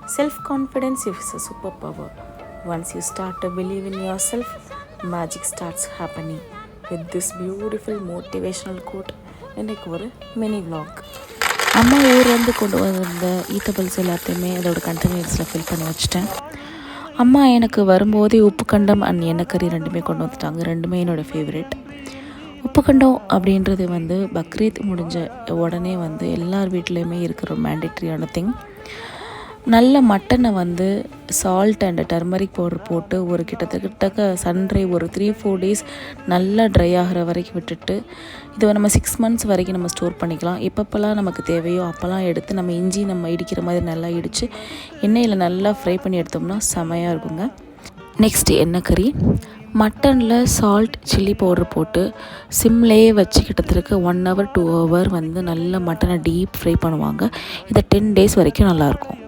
Self-confidence is a superpower. Once you start to believe in yourself, magic starts happening. With this beautiful motivational quote, எனக்கு ஒரு mini vlog. அம்மா ஊர்லேருந்து கொண்டு வந்த eatables எல்லாத்தையுமே அதோட கண்டெய்னர்ஸில் ஃபில் பண்ணி வச்சுட்டேன். அம்மா எனக்கு வரும்போதே உப்புக்கண்டம் அண்ட் எண்ணெய்கறி ரெண்டுமே கொண்டு வந்துட்டாங்க. ரெண்டுமே என்னோடய ஃபேவரெட். உப்புக்கண்டம் அப்படின்றது வந்து பக்ரீத் முடிஞ்ச உடனே வந்து எல்லார் வீட்லேயுமே இருக்கிற ஒரு மேண்டேட்ரியான திங். நல்ல மட்டனை வந்து சால்ட் அண்ட் டர்மரிக் பவுடர் போட்டு ஒரு கிட்டத்தட்ட சன்ட்ரை ஒரு 3-4 டேஸ் நல்லா ட்ரை ஆகிற வரைக்கும் விட்டுட்டு இதை நம்ம 6 months வரைக்கும் நம்ம ஸ்டோர் பண்ணிக்கலாம். எப்பப்போல்லாம் நமக்கு தேவையோ அப்போல்லாம் எடுத்து நம்ம இஞ்சி நம்ம இடிக்கிற மாதிரி நல்லா இடித்து எண்ணெயில் நல்லா ஃப்ரை பண்ணி எடுத்தோம்னா செமையாக இருக்குங்க. நெக்ஸ்ட்டு எண்ணெய் கறி. மட்டனில் சால்ட் சில்லி பவுடர் போட்டு சிம்லேயே வச்சு கிட்டத்தட்ட 1 hour 2 hour வந்து நல்லா மட்டனை டீப் ஃப்ரை பண்ணுவாங்க. இதை 10 days வரைக்கும் நல்லாயிருக்கும்.